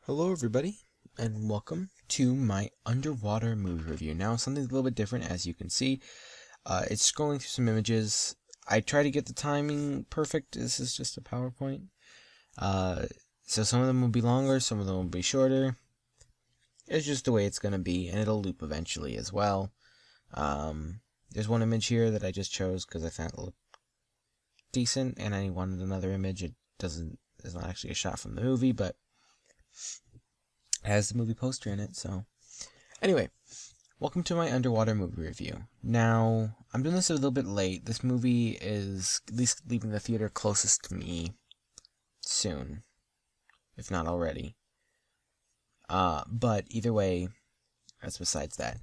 Hello everybody, and welcome to my underwater movie review. Now, something a little bit different, as you can see. It's scrolling through some images. I try to get the timing perfect. This is just a PowerPoint. So some of them will be longer, some of them will be shorter. It's just the way it's going to be, and it'll loop eventually as well. There's one image here that I just chose because I thought it looked decent, and I wanted another image. It's not actually a shot from the movie, but it has the movie poster in it, so. Anyway, welcome to my underwater movie review. Now, I'm doing this a little bit late. This movie is at least leaving the theater closest to me soon, if not already. But either way, that's besides that.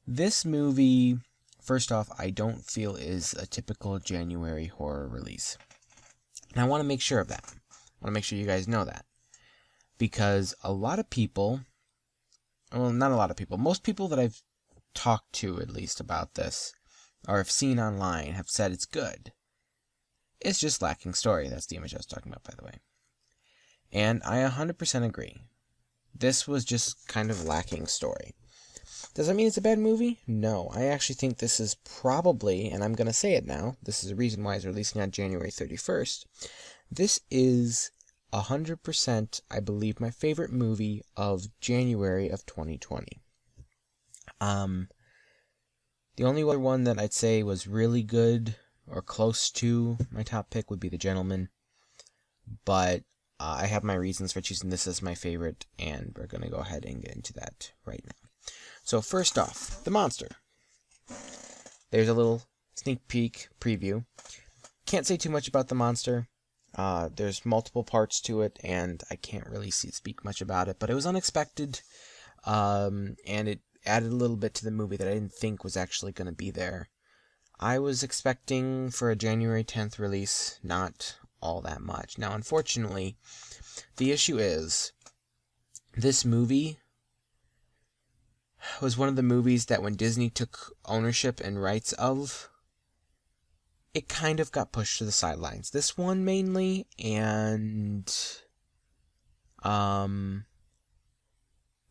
This movie, first off, I don't feel is a typical January horror release. And I want to make sure of that. I want to make sure you guys know that. Because a lot of people, well, not a lot of people, most people that I've talked to at least about this, or have seen online, have said it's good. It's just lacking story. That's the image I was talking about, by the way. And I 100% agree. This was just kind of lacking story. Does that mean it's a bad movie? No. I actually think this is probably, and I'm going to say it now, this is the reason why it's releasing on January 31st. This is 100%, I believe, my favorite movie of January of 2020. The only other one that I'd say was really good, or close to my top pick, would be The Gentleman. But I have my reasons for choosing this as my favorite, and we're going to go ahead and get into that right now. So first off, the monster. There's a little sneak peek preview. Can't say too much about the monster. There's multiple parts to it, and I can't really speak much about it, but it was unexpected, and it added a little bit to the movie that I didn't think was actually going to be there. I was expecting for a January 10th release, not all that much. Now, unfortunately, the issue is, this movie was one of the movies that when Disney took ownership and rights of, it kind of got pushed to the sidelines. This one mainly, and The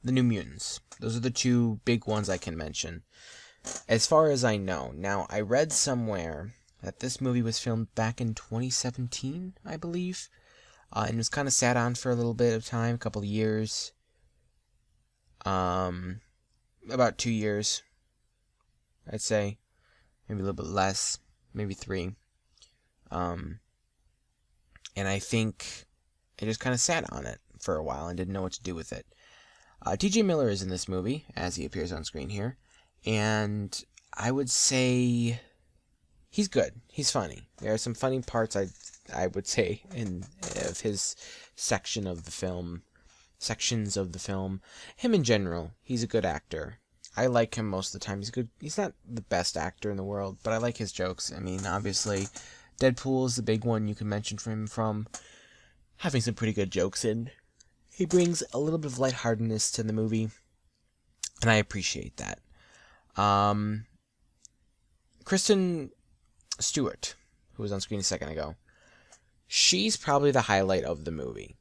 New Mutants. Those are the two big ones I can mention. As far as I know. Now, I read somewhere that this movie was filmed back in 2017, I believe. And was kind of sat on for a little bit of time, a couple of years. About 2 years, I'd say. Maybe a little bit less. Maybe 3. And I think I just kind of sat on it for a while and didn't know what to do with it. T.J. Miller is in this movie, as he appears on screen here, and I would say he's good. He's funny. There are some funny parts, I would say, of his sections of the film. Him in general, he's a good actor. I like him most of the time. He's good. He's not the best actor in the world, but I like his jokes. I mean, obviously, Deadpool is the big one you can mention for him from having some pretty good jokes in. He brings a little bit of lightheartedness to the movie, and I appreciate that. Kristen Stewart, who was on screen a second ago, she's probably the highlight of the movie.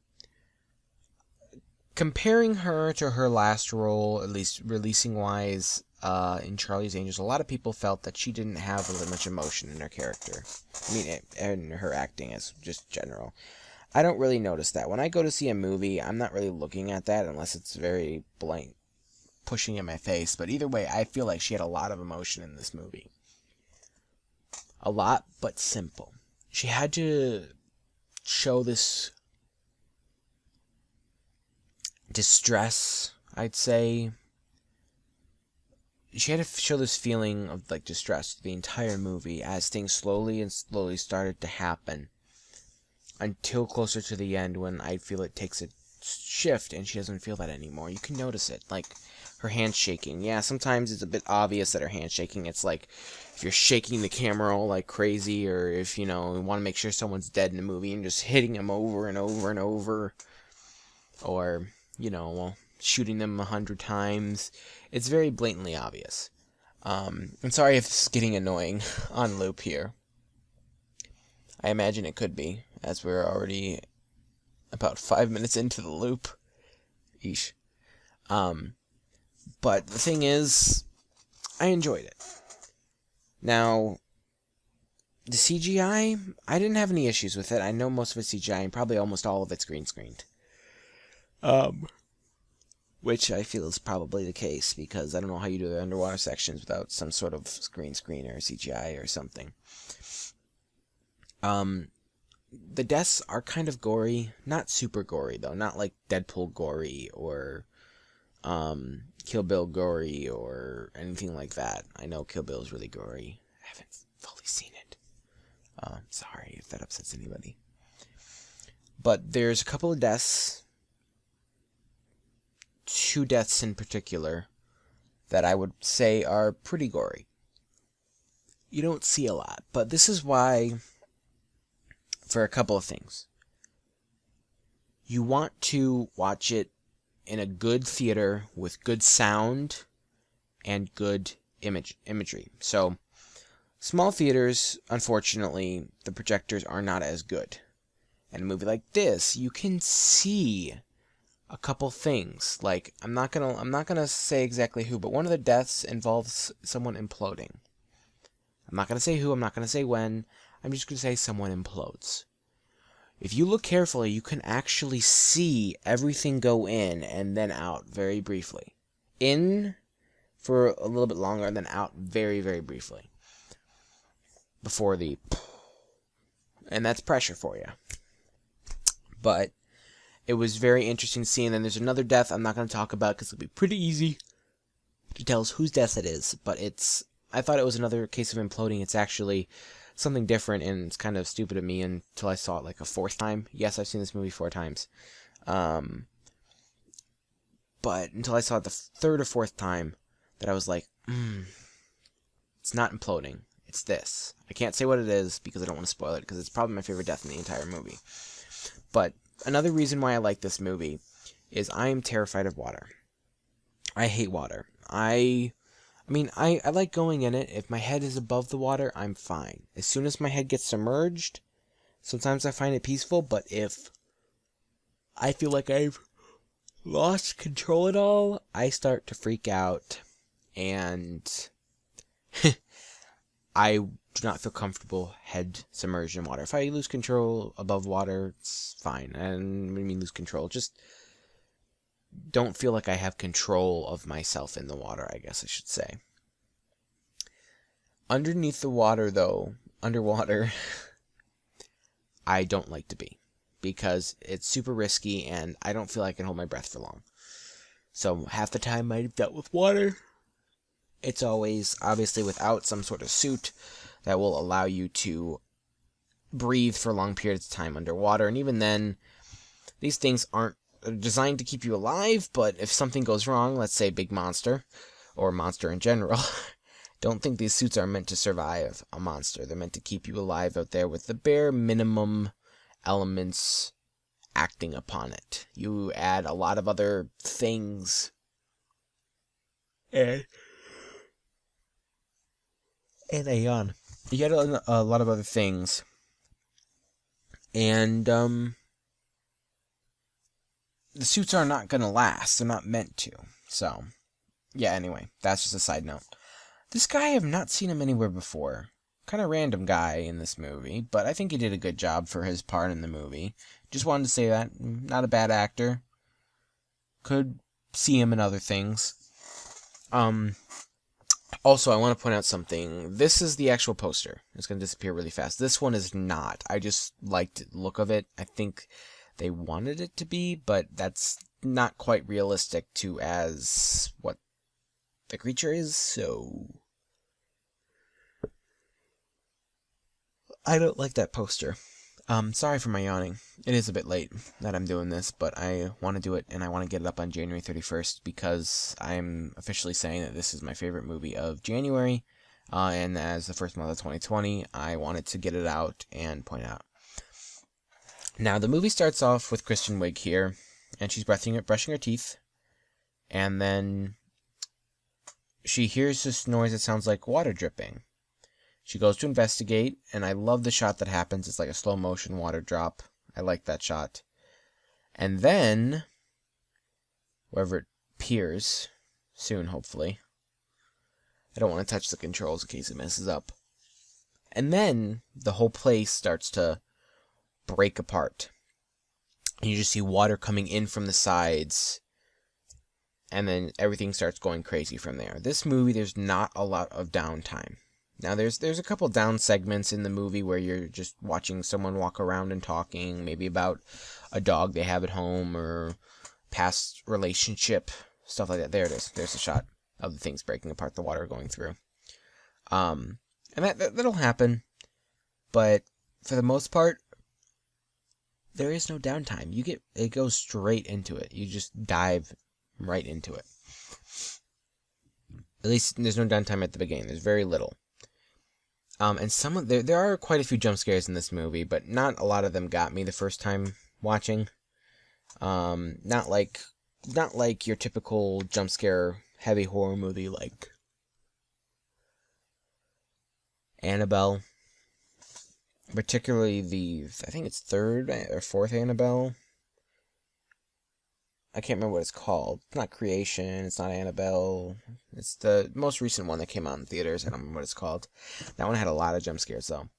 Comparing her to her last role, at least releasing-wise, in Charlie's Angels, a lot of people felt that she didn't have really much emotion in her character. I mean, in her acting as just general. I don't really notice that. When I go to see a movie, I'm not really looking at that unless it's very blank, pushing in my face. But either way, I feel like she had a lot of emotion in this movie. A lot, but simple. She had to show this distress, I'd say. She had to show this feeling of like distress the entire movie as things slowly started to happen until closer to the end when I feel it takes a shift and she doesn't feel that anymore. You can notice it, like her hands shaking. Yeah, sometimes it's a bit obvious that her hands shaking. It's like if you're shaking the camera all like crazy, or if, you know, you want to make sure someone's dead in the movie and just hitting them over and over and over, or, you know, shooting them 100 times. It's very blatantly obvious. I'm sorry if it's getting annoying on loop here. I imagine it could be, as we're already about 5 minutes into the loop. Eesh. But the thing is, I enjoyed it. Now, the CGI, I didn't have any issues with it. I know most of it's CGI, and probably almost all of it's green screened. Which I feel is probably the case, because I don't know how you do the underwater sections without some sort of green screen or CGI or something. The deaths are kind of gory. Not super gory, though. Not like Deadpool gory or Kill Bill gory or anything like that. I know Kill Bill is really gory. I haven't fully seen it. Sorry if that upsets anybody. But there's a couple of deaths, 2 deaths in particular, that I would say are pretty gory. You don't see a lot, but this is why, for a couple of things. You want to watch it in a good theater with good sound and good imagery. So, small theaters, unfortunately, the projectors are not as good. And a movie like this, you can see a couple things. Like, I'm not gonna say exactly who, but one of the deaths involves someone imploding. I'm not gonna say who, I'm not gonna say when, I'm just gonna say someone implodes. If you look carefully, you can actually see everything go in and then out very briefly. In for a little bit longer and then out very, very briefly. Before the... And that's pressure for you. But it was very interesting to see. And then there's another death I'm not going to talk about because it'll be pretty easy to tell us whose death it is. But I thought it was another case of imploding. It's actually something different, and it's kind of stupid of me until I saw it like a 4th time. Yes, I've seen this movie 4 times. But until I saw it the 3rd or 4th time, that I was like, it's not imploding. It's this. I can't say what it is because I don't want to spoil it, because it's probably my favorite death in the entire movie. But another reason why I like this movie is I am terrified of water. I hate water. I like going in it. If my head is above the water, I'm fine. As soon as my head gets submerged, sometimes I find it peaceful, but if I feel like I've lost control at all, I start to freak out, and I do not feel comfortable head submerged in water. If I lose control above water, it's fine. And when I mean lose control, just don't feel like I have control of myself in the water, I guess I should say. Underneath the water, though, underwater, I don't like to be, because it's super risky and I don't feel like I can hold my breath for long. So half the time I've dealt with water, it's always obviously without some sort of suit that will allow you to breathe for long periods of time underwater. And even then, these things aren't designed to keep you alive, but if something goes wrong, let's say big monster, or monster in general, don't think these suits are meant to survive a monster. They're meant to keep you alive out there with the bare minimum elements acting upon it. You add a lot of other things, and a yawn. You get a lot of other things, and the suits are not going to last. They're not meant to. So, yeah, anyway, that's just a side note. This guy, I have not seen him anywhere before. Kind of random guy in this movie, but I think he did a good job for his part in the movie. Just wanted to say that. Not a bad actor. Could see him in other things. Also, I want to point out something. This is the actual poster. It's going to disappear really fast. This one is not. I just liked the look of it. I think they wanted it to be, but that's not quite realistic to as what the creature is, so I don't like that poster. Sorry for my yawning. It is a bit late that I'm doing this, but I want to do it, and I want to get it up on January 31st, because I'm officially saying that this is my favorite movie of January, and as the first month of 2020, I wanted to get it out and point out. Now, the movie starts off with Kristen Wiig here, and she's brushing her teeth, and then she hears this noise that sounds like water dripping. She goes to investigate, and I love the shot that happens. It's like a slow motion water drop. I like that shot. And then wherever it appears soon, hopefully. I don't want to touch the controls in case it messes up. And then the whole place starts to break apart. And you just see water coming in from the sides. And then everything starts going crazy from there. This movie, there's not a lot of downtime. Now, there's a couple down segments in the movie where you're just watching someone walk around and talking, maybe about a dog they have at home or past relationship, stuff like that. There it is. There's a shot of the things breaking apart, the water going through. And that'll happen, but for the most part, there is no downtime. It goes straight into it. You just dive right into it. At least there's no downtime at the beginning. There's very little. And there are quite a few jump scares in this movie, but not a lot of them got me the first time watching. Not like your typical jump scare heavy horror movie like Annabelle. Particularly I think it's third or fourth Annabelle. I can't remember what it's called. It's not Creation, it's not Annabelle. It's the most recent one that came out in theaters. I don't remember what it's called. That one had a lot of jump scares, though.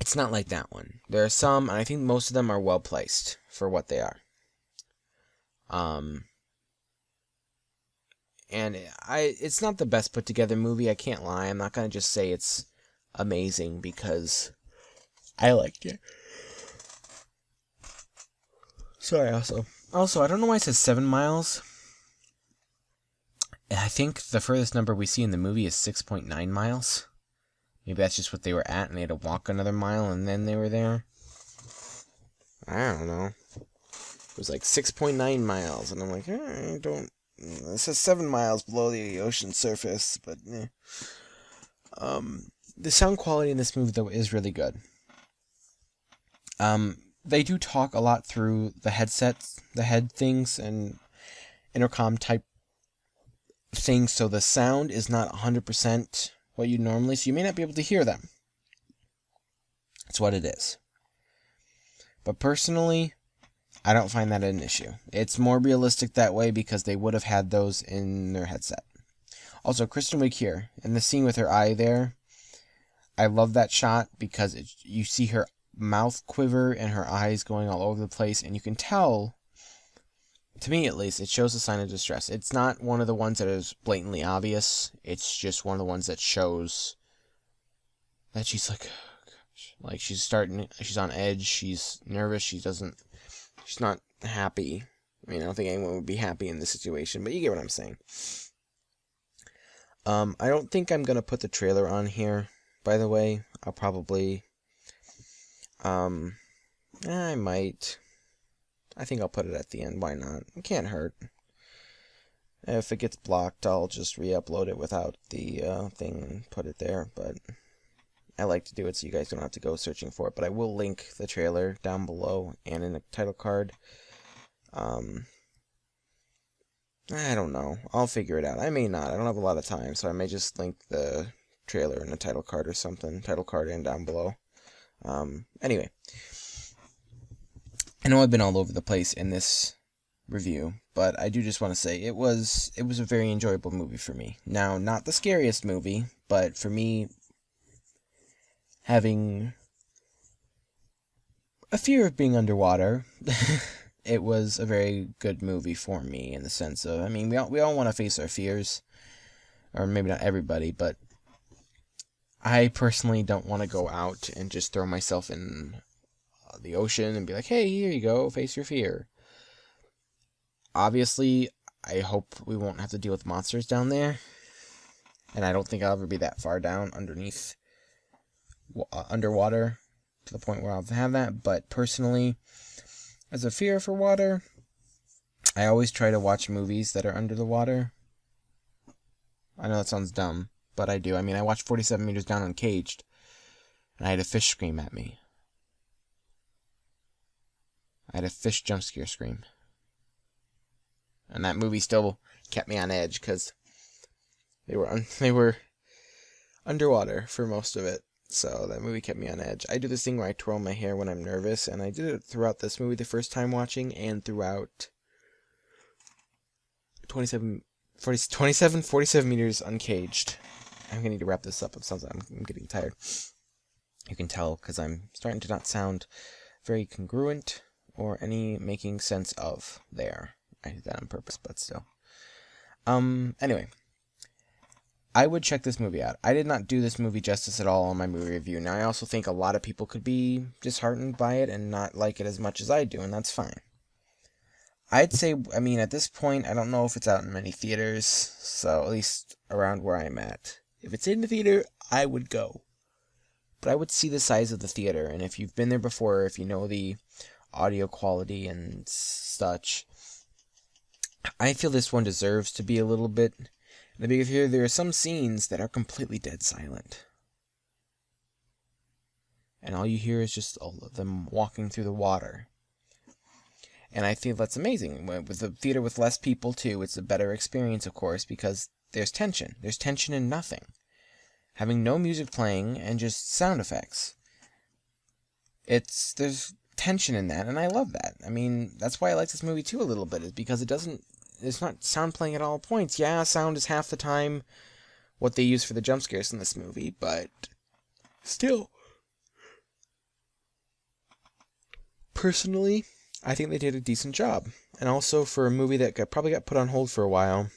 It's not like that one. There are some, and I think most of them are well placed for what they are. And it's not the best put together movie, I can't lie. I'm not going to just say it's amazing because I liked it. Sorry, also, I don't know why it says 7 miles. I think the furthest number we see in the movie is 6.9 miles. Maybe that's just what they were at, and they had to walk another mile, and then they were there. I don't know. It was like 6.9 miles, and I'm like, I don't... It says 7 miles below the ocean surface, but... The sound quality in this movie, though, is really good. They do talk a lot through the headsets, the head things, and intercom type things, so the sound is not 100% what you normally, so you may not be able to hear them. That's what it is. But personally, I don't find that an issue. It's more realistic that way because they would have had those in their headset. Also, Kristen Wiig here, in the scene with her eye there, I love that shot because you see her mouth quiver and her eyes going all over the place, and you can tell, to me at least, it shows a sign of distress. It's not one of the ones that is blatantly obvious. It's just one of the ones that shows that she's like she's on edge, she's nervous, she's not happy. I mean, I don't think anyone would be happy in this situation, but you get what I'm saying. I don't think I'm gonna put the trailer on here, by the way. I'll probably I might. I think I'll put it at the end. Why not? It can't hurt. If it gets blocked, I'll just re-upload it without the thing and put it there. But I like to do it so you guys don't have to go searching for it. But I will link the trailer down below and in the title card. I don't know. I'll figure it out. I may not. I don't have a lot of time, so I may just link the trailer in the title card or something. Title card and down below. Anyway, I know I've been all over the place in this review, but I do just want to say it was a very enjoyable movie for me. Now, not the scariest movie, but for me, having a fear of being underwater, it was a very good movie for me in the sense of, I mean, we all want to face our fears, or maybe not everybody, but I personally don't want to go out and just throw myself in the ocean and be like, hey, here you go, face your fear. Obviously, I hope we won't have to deal with monsters down there, and I don't think I'll ever be that far down underwater, to the point where I'll have that, but personally, as a fear for water, I always try to watch movies that are under the water. I know that sounds dumb, but I do. I mean, I watched 47 Meters Down Uncaged, and I had a fish scream at me. I had a fish jump scare scream. And that movie still kept me on edge, because they were underwater for most of it. So that movie kept me on edge. I do this thing where I twirl my hair when I'm nervous, and I did it throughout this movie the first time watching, and throughout 47 meters uncaged. I'm gonna need to wrap this up. It sounds like I'm getting tired. You can tell because I'm starting to not sound very congruent or any making sense of there. I did that on purpose, but still. Anyway. I would check this movie out. I did not do this movie justice at all on my movie review. Now, I also think a lot of people could be disheartened by it and not like it as much as I do, and that's fine. I'd say, I mean, at this point, I don't know if it's out in many theaters, so at least around where I'm at. If it's in the theater, I would go. But I would see the size of the theater, and if you've been there before, if you know the audio quality and such, I feel this one deserves to be a little bit... In the bigger theater, there are some scenes that are completely dead silent. And all you hear is just all of them walking through the water. And I feel that's amazing. With a theater with less people, too, it's a better experience, of course, because there's tension. There's tension in nothing. Having no music playing and just sound effects. There's tension in that, and I love that. I mean, that's why I like this movie, too, a little bit, is because it's not sound playing at all points. Yeah, sound is half the time what they use for the jump scares in this movie, but still. Personally, I think they did a decent job. And also for a movie that probably got put on hold for a while.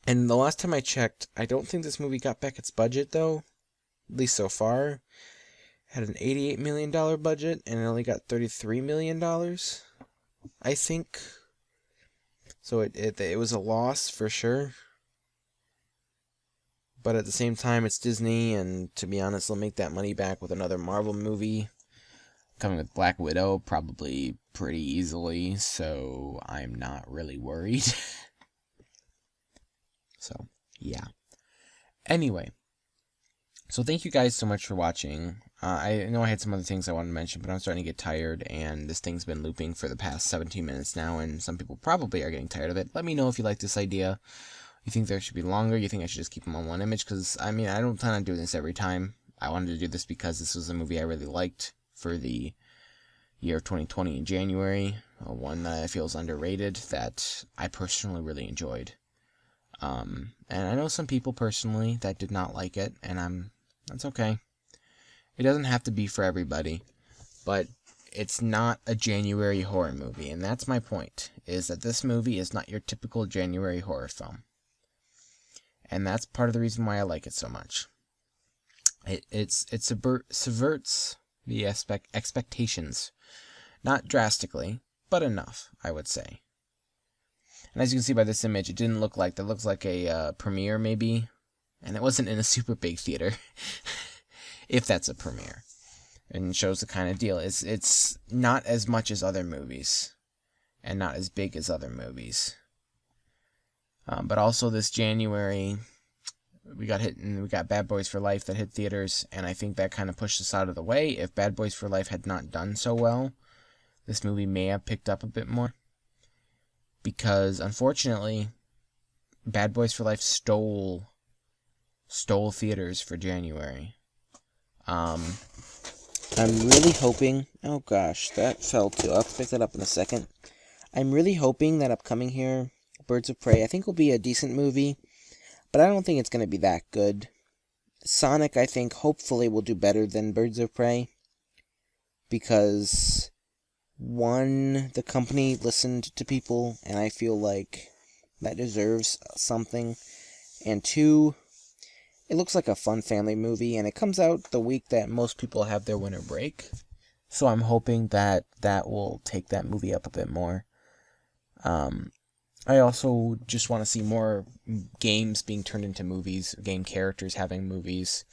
And the last time I checked, I don't think this movie got back its budget, though. At least so far. It had an $88 million budget, and it only got $33 million, I think. So it was a loss for sure. But at the same time, it's Disney, and to be honest, they'll make that money back with another Marvel movie. Coming with Black Widow, probably pretty easily, so I'm not really worried. So, yeah. Anyway, so thank you guys so much for watching. I know I had some other things I wanted to mention, but I'm starting to get tired, and this thing's been looping for the past 17 minutes now, and some people probably are getting tired of it. Let me know if you like this idea. You think there should be longer? You think I should just keep them on one image? Because, I mean, I don't plan on doing this every time. I wanted to do this because this was a movie I really liked for the year of 2020 in January. One that I feel is underrated that I personally really enjoyed. And I know some people personally that did not like it, and that's okay. It doesn't have to be for everybody, but it's not a January horror movie, and that's my point, is that this movie is not your typical January horror film. And that's part of the reason why I like it so much. It subverts the expectations. Not drastically, but enough, I would say. And as you can see by this image, it didn't look like... That looks like a premiere, maybe. And it wasn't in a super big theater. If that's a premiere. And shows the kind of deal. It's not as much as other movies. And not as big as other movies. But also this January, we got Bad Boys for Life that hit theaters. And I think that kind of pushed us out of the way. If Bad Boys for Life had not done so well, this movie may have picked up a bit more. Because, unfortunately, Bad Boys for Life stole theaters for January. I'm really hoping... Oh gosh, that fell too. I'll pick that up in a second. I'm really hoping that upcoming here, Birds of Prey, I think will be a decent movie. But I don't think it's going to be that good. Sonic, I think, hopefully will do better than Birds of Prey. Because... One, the company listened to people, and I feel like that deserves something. And two, it looks like a fun family movie, and it comes out the week that most people have their winter break. So I'm hoping that will take that movie up a bit more. I also just want to see more games being turned into movies, game characters having movies.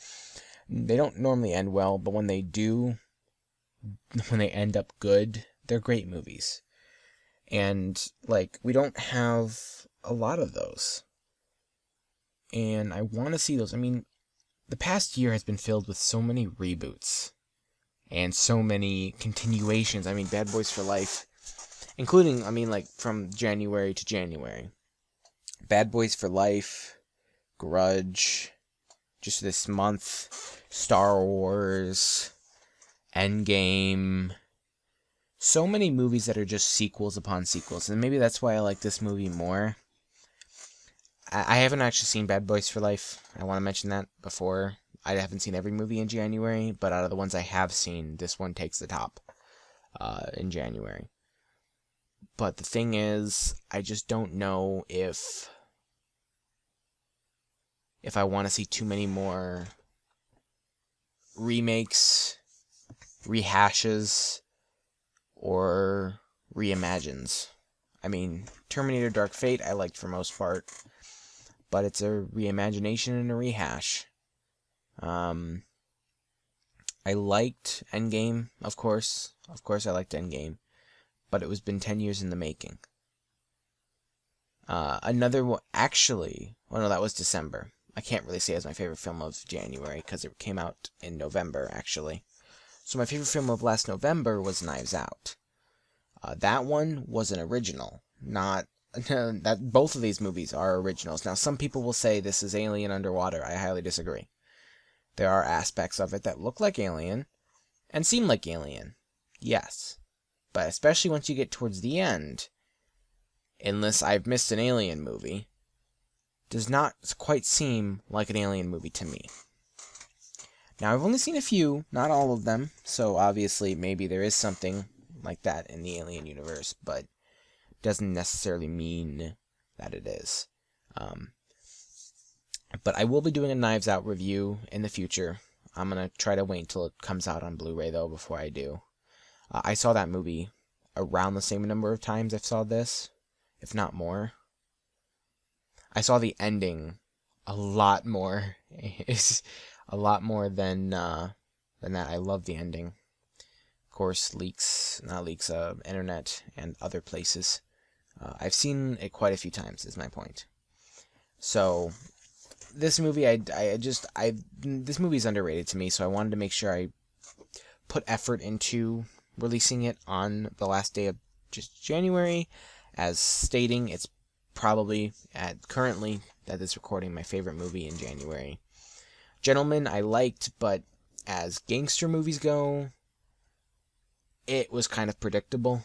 They don't normally end well, but when they do, when they end up good, they're great movies. And, we don't have a lot of those. And I want to see those. I mean, the past year has been filled with so many reboots. And so many continuations. I mean, Bad Boys for Life. Including, from January to January. Bad Boys for Life. Grudge. Just this month. Star Wars. Endgame. So many movies that are just sequels upon sequels. And maybe that's why I like this movie more. I haven't actually seen Bad Boys for Life. I want to mention that before. I haven't seen every movie in January, but out of the ones I have seen, this one takes the top in January. But the thing is, I just don't know if I want to see too many more remakes, rehashes, or reimagines. I mean, Terminator Dark Fate I liked for most part, but it's a reimagination and a rehash. I liked Endgame, of course. Of course I liked Endgame, but it was been 10 years in the making. Another one, actually, well, no, that was December. I can't really say it's my favorite film of January, because it came out in November, actually. So my favorite film of last November was Knives Out. That one was an original, not... that both of these movies are originals. Now, some people will say this is Alien Underwater. I highly disagree. There are aspects of it that look like Alien, and seem like Alien. Yes. But especially once you get towards the end, unless I've missed an Alien movie, does not quite seem like an Alien movie to me. Now, I've only seen a few, not all of them, so obviously maybe there is something like that in the Alien universe, but doesn't necessarily mean that it is. But I will be doing a Knives Out review in the future. I'm going to try to wait until it comes out on Blu-ray, though, before I do. I saw that movie around the same number of times I saw this, if not more. I saw the ending a lot more. It's a lot more than that. I love the ending. Of course, internet and other places. I've seen it quite a few times, is my point. So, this movie, this movie is underrated to me, so I wanted to make sure I put effort into releasing it on the last day of just January, as stating it's probably, currently, at this recording, my favorite movie in January. Gentlemen, I liked, but as gangster movies go, it was kind of predictable.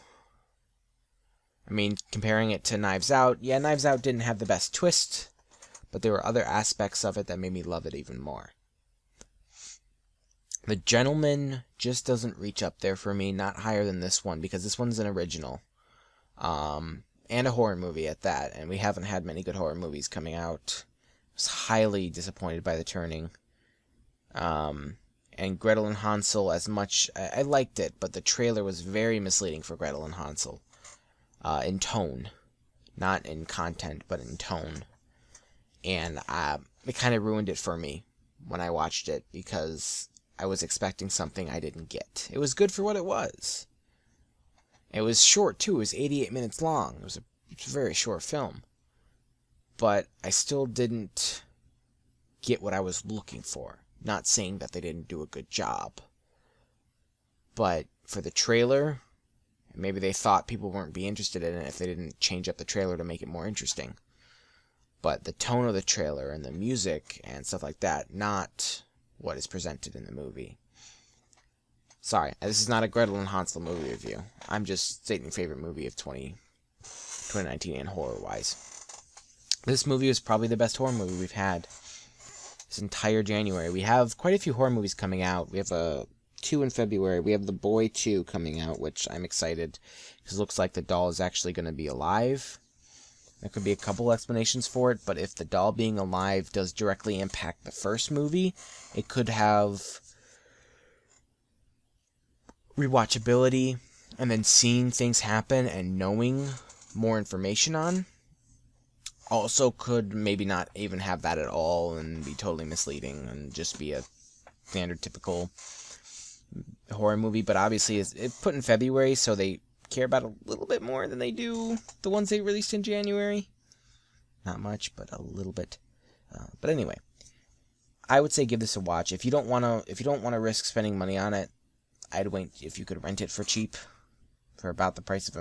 I mean, comparing it to Knives Out, yeah, Knives Out didn't have the best twist, but there were other aspects of it that made me love it even more. The Gentleman just doesn't reach up there for me, not higher than this one, because this one's an original. And a horror movie at that, and we haven't had many good horror movies coming out. I was highly disappointed by The Turning. And Gretel and Hansel, as much... I liked it, but the trailer was very misleading for Gretel and Hansel. In tone. Not in content, but in tone. And it kind of ruined it for me when I watched it, because I was expecting something I didn't get. It was good for what it was. It was short, too. It was 88 minutes long. It was a very short film. But I still didn't get what I was looking for. Not saying that they didn't do a good job. But for the trailer, maybe they thought people weren't be interested in it if they didn't change up the trailer to make it more interesting. But the tone of the trailer and the music and stuff like that, not what is presented in the movie. Sorry, this is not a Gretel and Hansel movie review. I'm just stating favorite movie of 2019 and horror-wise. This movie is probably the best horror movie we've had this entire January. We have quite a few horror movies coming out. We have 2 in February. We have The Boy 2 coming out, which I'm excited, because it looks like the doll is actually going to be alive. There could be a couple explanations for it, but if the doll being alive does directly impact the first movie, it could have rewatchability, and then seeing things happen and knowing more information on. Also could maybe not even have that at all and be totally misleading and just be a standard typical horror movie. But obviously it's put in February, so they care about a little bit more than they do the ones they released in January. Not much, but a little bit. But anyway, I would say give this a watch. If you don't want to risk spending money on it, I'd wait if you could rent it for cheap, for about the price of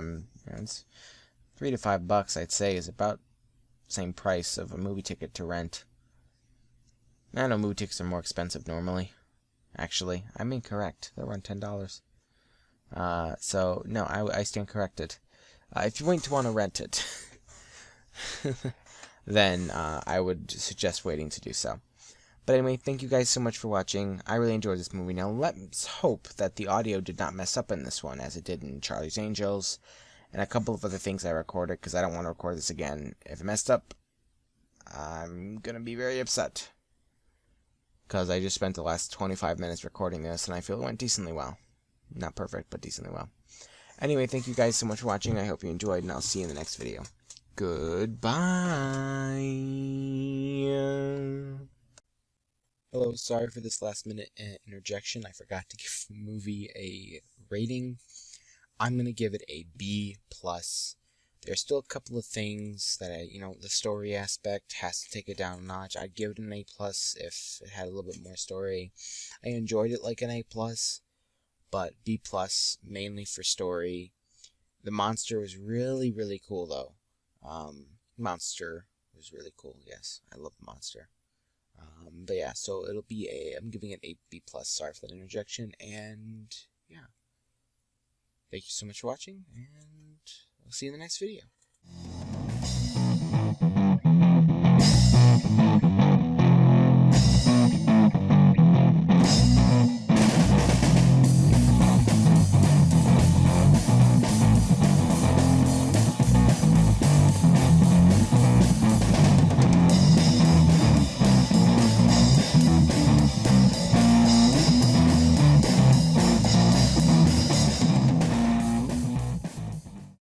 it's $3 to $5. I'd say is about the same price of a movie ticket to rent. I know movie tickets are more expensive normally. Actually, I'm incorrect. They're around $10. So no, I stand corrected. If you wait to want to rent it. then I would suggest waiting to do so. But anyway, thank you guys so much for watching. I really enjoyed this movie. Now, let's hope that the audio did not mess up in this one, as it did in Charlie's Angels, and a couple of other things I recorded, because I don't want to record this again. If it messed up, I'm going to be very upset, because I just spent the last 25 minutes recording this, and I feel it went decently well. Not perfect, but decently well. Anyway, thank you guys so much for watching. I hope you enjoyed, and I'll see you in the next video. Goodbye. Hello, sorry for this last minute interjection. I forgot to give the movie a rating. I'm going to give it a B+. There's still a couple of things that the story aspect has to take it down a notch. I'd give it an A+ if it had a little bit more story. I enjoyed it like an A+, but B+, mainly for story. The monster was really, really cool, though. Monster was really cool, yes. I love the monster. But yeah, so it'll be I'm giving it a B+. Sorry for that interjection, and yeah. Thank you so much for watching, and I'll see you in the next video.